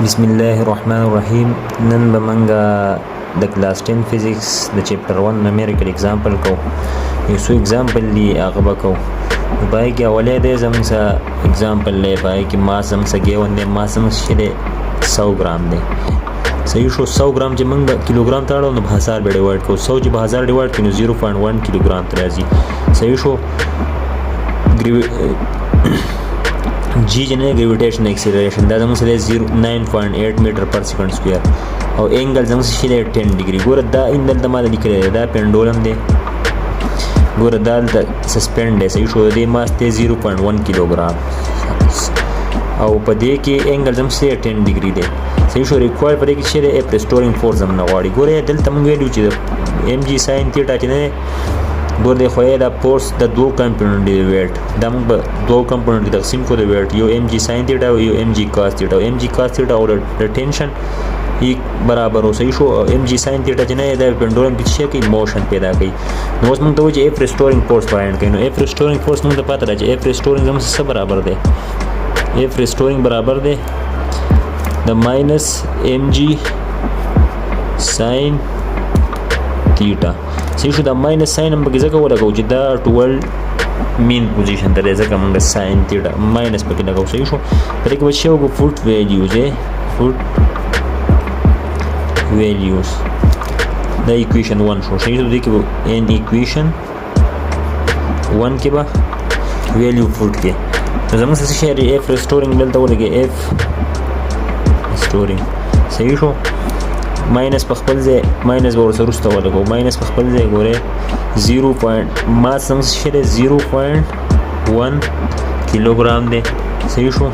بسم الله الرحمن الرحیم. نن به منګه د کلاس 10 فزیکس د چپټر 1 نومیریکل اگزامپل کو. یو څو اگزامپل دی هغه به کو. پای کې اولې دی زموږ سره اگزامپل دی، پای کې ماس زموږ سره ګیون دی، ماس زموږ چې دی 100 ګرام دی. صحیح شو. 100 ګرام چې موږ کیلوګرام ته اړو نو په 1000 به ډیوایډ کوو. 100 چې په 1000 ډیوایډ کړو نو 0.1 کیلوګرام ته راځي. صحیح شو. جی جنه گریویټیشن ایکسلریشن دا زموږ سره 9.8 میټر پر سیکنډ سکویر او انګل زموږ سره 10 ډیګري. ګوره دا اندل د ماده لیکل دا پینډولم دی، ګوره دا د سسپند دی. صحیح شو. د ماس ته 0.1 کیلوګرام او په دې کې انګل زموږ سره 10 ډیګري دی. صحیح شو. ریکوایرډ پرې کې چې ریسټورینګ فورس زموږ غواړي. ګوره دلته موږ ویلو چې ام جی ساين تیټا چې نه ګور دی خو دا فورس د دوه کمپوننټ دی ویټ دا موږ په دوه کمپوننټ تقسیم کو دی ویټ، یو ام جی ساين تیټا او یو ام جی کاس تیټا. ام جی کاس تیټا او د ټینشن یک برابر او. صحیح شو. ام جی ساين تیټا چې نه دا پینډولم کې څه کوي موشن پیدا کوي. نو اوس موږ ته وایي اف ریسټورینګ فورس فایند کوي. نو اف ریسټورینګ فورس موږ ته پاتې راځي اف ریسټورینګ هم څه برابر دی. اف ریسټورینګ برابر دی د ماینس ام جی ساين تیټا. صحیح شو. دا ماینس ساين هم پکې ځکه ولګو چې دا ټول مین پوزیشن ته دی، ځکه موږ ساين تیټا ماینس پکې لګو. صحیح شو. پرې کې به څه وګورو فوټ ویلیوز فوټ ویلیوز دا ایکویشن 1 شو. صحیح شو. دې کې به ان ایکویشن 1 کې به ویلیو فوټ کې زموږ څه شي اف ریسټورینګ دلته ولګي اف ریسټورینګ. صحیح شو. ماینس په خپل ځای ماینس به ورسره وروسته ولګو. ماینس په خپل ځای ګورئ 0. ماس زموږ څه شی دی 0.1 کیلوګرام دی. صحیح شو.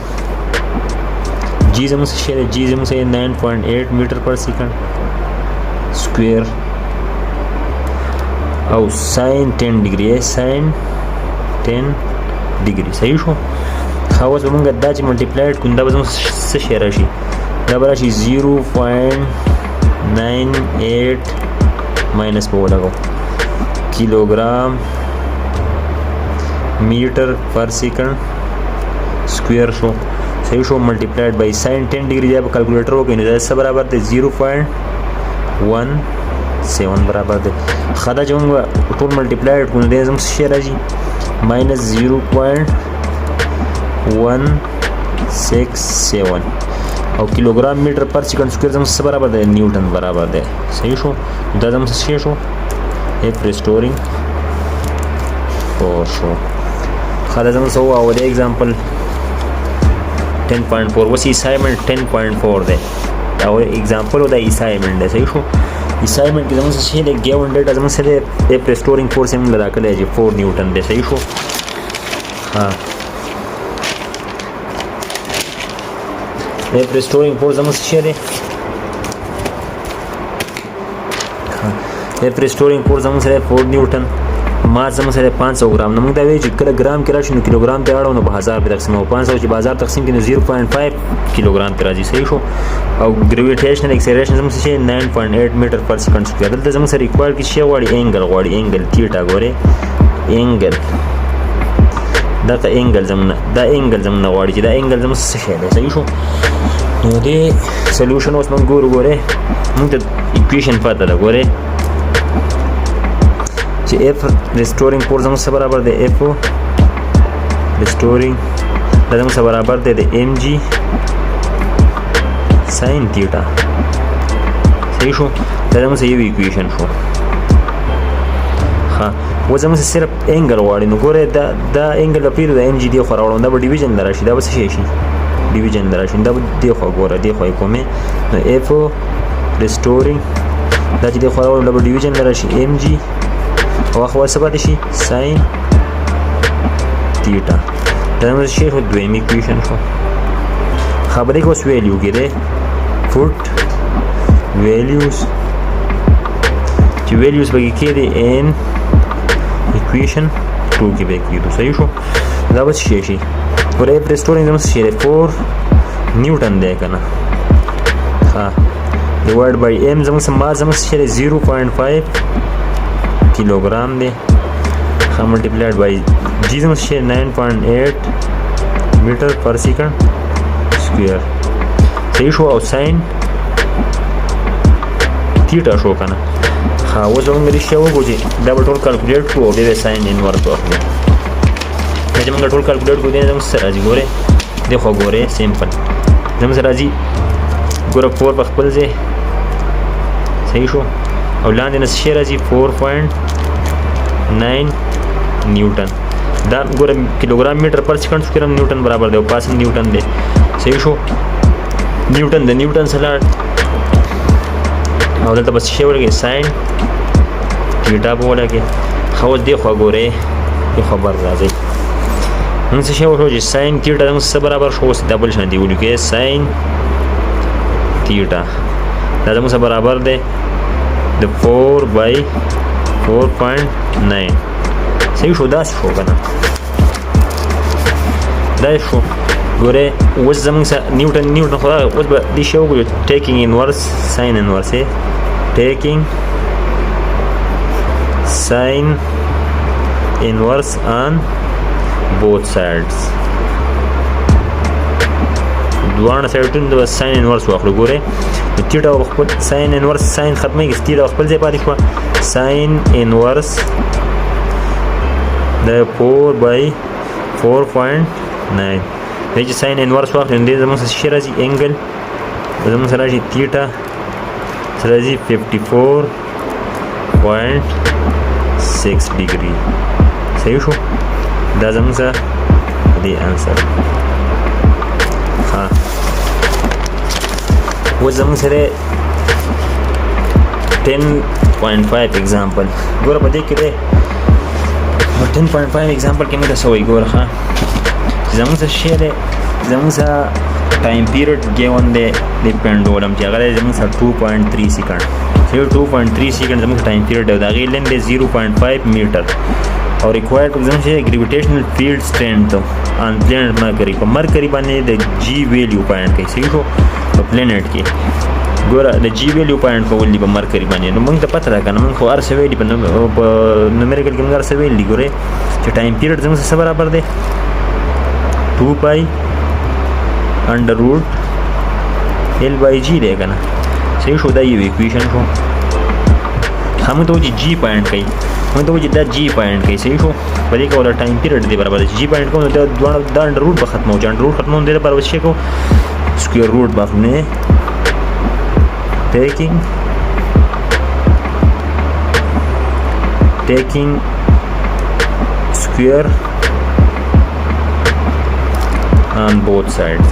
جی زموږ څه شی دی جی زموږ څه 9.8 میټر پر سیکنډ سکویر او ساين 10 ډیګري ساين 10 ډیګري. صحیح شو. خاوس موږ دا چې ملټیپلایډ کوم دا به زموږ څه شی راشي دا به راشي 0.98 ماینس په ولګو کیلوګرام میټر پر سیکنډ سکویر شو. صحیح شو. ملټیپلایډ بای ساين 10 ډیګري دا په کیلکولیټر وکړئ نو دا څه برابر دی 0.17 برابر دی. خدا چې موږ ټول ملټیپلایډ کوو نو دا زموږ څه راځي ماینس 0.167 او کیلوګرام میټر پر سیکنډ سکویر زموږ څه برابر دی نیوټن برابر دی. صحیح شو. دا زموږ څه شو اف ریسټورینګ فورس شو. خدا زموږ څه او د ایگزامپل 10.4 وسی اسایمنټ 10.4 دی او ایگزامپل د اسایمنټ دی. صحیح شو. اسایمنټ کې زموږ څه دی ګیون ډیټا زموږ سره اف ریسټورینګ فورس هم لدا کړی دی 4 نیوټن دی. صحیح شو. ها اف ریسټورینګ فورس زموږ څه دی اف ریسټورینګ فورس زموږ سره 4 نیوټن ماس زموږ سره 500 ګرام. نو موږ دا وایو چې کله ګرام کې راشي نو کیلوګرام ته اړو نو په 1000 په تقسیم او 500 چې په 1000 تقسیم کړي نو 0.5 کیلوګرام ته راځي. صحیح شو. او ګریویټیشنل ایکسلریشن زموږ سره 9.8 میټر پر سیکنډ سکویر. دلته زموږ سره ریکوایرډ کې شی غواړي انګل غواړي انګل تیټا. ګوره انګل دا ته انګل زموږ دا انګل زموږ غواړي چې دا انګل زموږ څه شی دی. صحیح شو. نو دې سولوشن اوس موږ ګورو. ګوره موږ ته ایکویشن پته ده ګوره چې اف ریسټورینګ فورس زموږ سره برابر دی اف ریسټورینګ دا زموږ سره برابر دی د ام جی ساين تیټا. صحیح شو. دا زموږ سره یو ایکویشن شو. ها و زموږ صرف انګل غواړي نو ګوره دا انګل په پیرو د ام جی دی خو راوړم دا به ډیویژن دراشي دا به څه شي ډیویژن دراشي دا به دی خو ګوره دی خو کومه نو اف ریسټورینګ دا چې دی خو راوړم دا به ډیویژن دراشي ام جی او خو څه پاتې شي ساين تیټا. دا موږ شي خو دویم ایکویشن شو. خبرې کوس ویلیو کې ده فوټ ویلیوز چې ویلیوز به کې دي ان ایکویشن 2 کې به کېدو. صحیح شو. دا به شي شي ور اف ریسټورینګ زموږ شي 4 نیوټن دی کنه. ها ډیوایډ بای ام زموږ ما زموږ شي 0.5 کیلوګرام دی. ها ملټیپلایډ بای جی زموږ شي 9.8 میټر پر سیکنډ سکویر. صحیح شو او ساين تیټا شو کنه ها اوس موږ رښتیا وګورو چې دا به ټول کالکولیټ کړو او بیا ساين انورس واخلو دا چې موږ ټول کالکولیټ کړو دا موږ سره راځي ګوره دی خو ګوره سیمپل زموږ سره راځي ګوره 4 په خپل ځای صحیح شو او لاندې نه شي راځي 4.9 نیوټن دا ګوره کیلوګرام میټر پر سکند سکویر نیوټن برابر دی او پاسنګ نیوټن دی صحیح شو نیوټن د نیوټن سره او دلته بس شی ورګي ساين تیټا په ولګي خو دې خو ګوره دې خبر راځي موږ څه شی ورو چې ساين تیټا موږ سره برابر شو اوس ډبل شان دی ولګي ساين تیټا دا موږ سره برابر دی د 4/4.9 صحیح شو دا شو کنه دا شو ګوره اوس زموږ سره نیوټن خو اوس به دې شی وګورو ټیکینګ انورس ساين انورس taking sine inverse on both sides دوانه سایډونو د ساين انورس واخلو ګوره تیټا خپل ساين انورس ساين ختمه کې تیټا خپل ځای پاتې شو ساين انورس د 4/4.9 د ساين انورس واخلو دې زموږ سره شي راځي انګل زموږ سره راځي تیټا سره راځي 54.6 ډیګري صحیح شو دا زموږ سره دی انسر ها و زموږ سره 10.5 example ګوره په دې کې دی 10.5 example کې موږ څه وایي ګوره ها زموږ سره شی دی زموږ سره time period given the pendulum چې هغه زموږ سره 2.3 سیکنډ یو 2.3 سیکنډ زموږ ټایم پیریډ دی دا غي لند 0.5 میټر او ریکوایرډ زموږ چې ګریویټیشنل فیلډ سټرینث ان پلانټ مرکری په مرکری باندې د جی ویلیو پوینټ کې صحیح شو په پلانټ کې ګوره د جی ویلیو پوینټ کول دی په مرکری باندې نو موږ ته پته ده کنه موږ خو ار سوي دی په نومریکل کې موږ ار سوي دی ګوره چې ټایم پیریډ زموږ سره برابر دی 2 پای under root L/G دی کنه صحیح شو دا یو ایکویشن شو هم ته چې جی پوینټ کوي هم ته چې دا جی پوینټ کوي صحیح شو په دې کې ولا ټایم پیریډ دی برابر جی پوینټ کوم دا دوه د انډر روټ به ختمو چې انډر روټ ختمون دی برابر شي کو سکوير روټ باندې taking square on both sides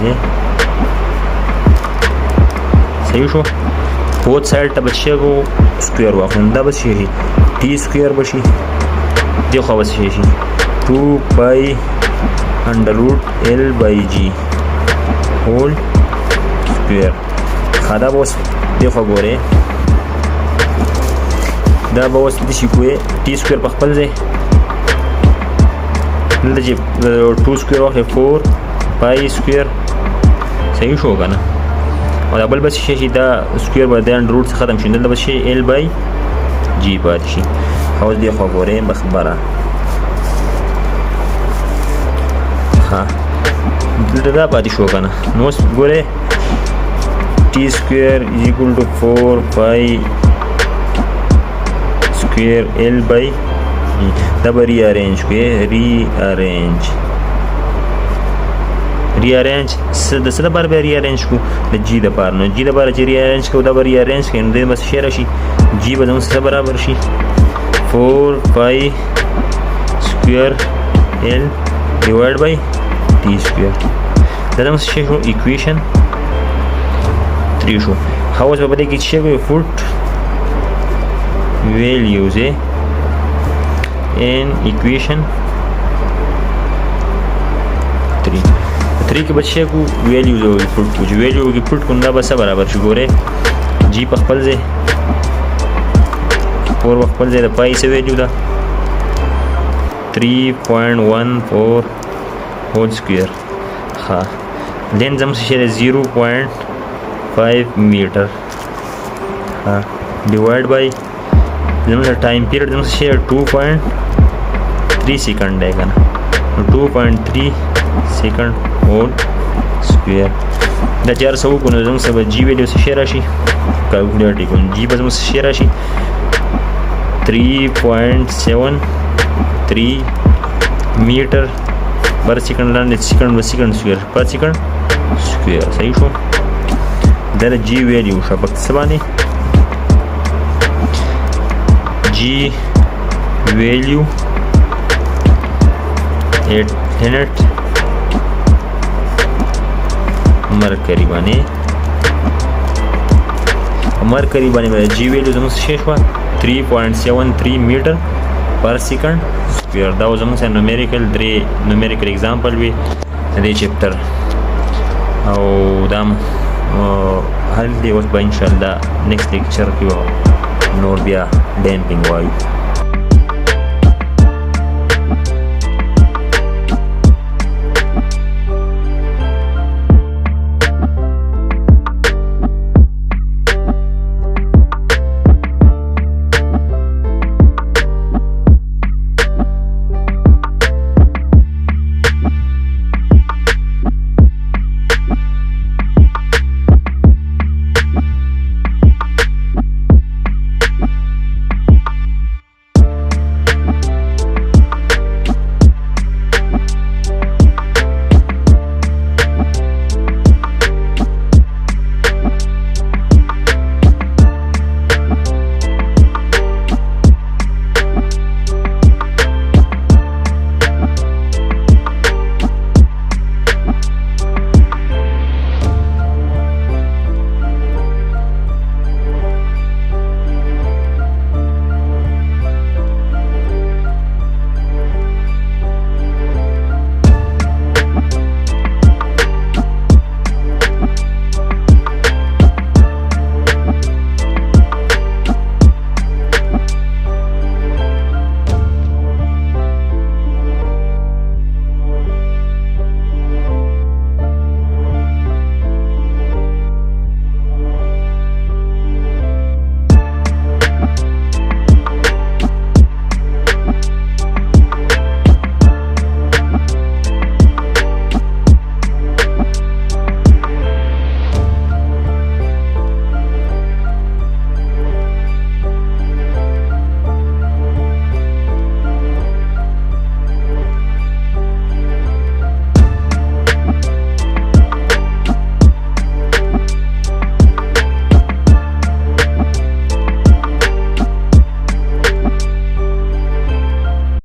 صحیح شو both side ته بچي کو سکوير واخلم دا بس شي टी سکوير بشي دی خو بس شي 2 پای انډر روټ L/G هول سکوير خدا بوس دی خو ګوره دا به اوس د شي کوی टी سکوير په خپل ځای دلته چې 2 سکوير واخلې 4 پای سکوير صحیح شو کنه او دا بل بس شي دا سکوير به د انډر روټ څخه ختم شي دلته بس شي L/G پاتې شي او دې خو ګوره مخبره ها دلته دا پاتې شو کنه نو ګوره टी سکوير = 4 پای square L/G دا به rearrange کوي rearrange د څه لپاره به rearrange کو د g د پاره نو g د پاره چې rearrange کو دا به rearrange کین د بس شي راشي g به زموږ سره برابر شي 4 پای square L divided by t square دا زموږ شي شو equation 3 شو هاوس په دې کې چې کوي foot values in equation 3 کې بچي کو values او put کو جو value کې put کوم دا به برابر شي ګوره g په خپل ځای 4 په خپل ځای د پای څه value دا 3.14 whole square ها then زم څه 0.5 meter ها divide by زموږ ټایم پیریډ زموږ شي 2.3 سیکنډ دی کنه 2.3 سیکنډ هول سکوير دا چې هر څه وکړو نو زموږ څه به جي ویلیو څه شی راشي کالکولیټ یې کوو جي به زموږ څه شی راشي 3.73 میټر پر سیکنډ لاندې سیکنډ به سیکنډ سکویر پر سیکنډ سکویر صحیح شو دا د جي ویلیو شو په څه باندې جي ویلیو ایٹ پلانٹ مرکری باندې جی ویلیو زموږ څه شوه 3.73 میټر پر سیکنډ سکویر دا زموږ سره نومیریکل اگزامپل وي د دې چپټر او دا حل دی اوس به انشاءالله نیکسټ لیکچر کې نور بیا ډیمپینګ وایو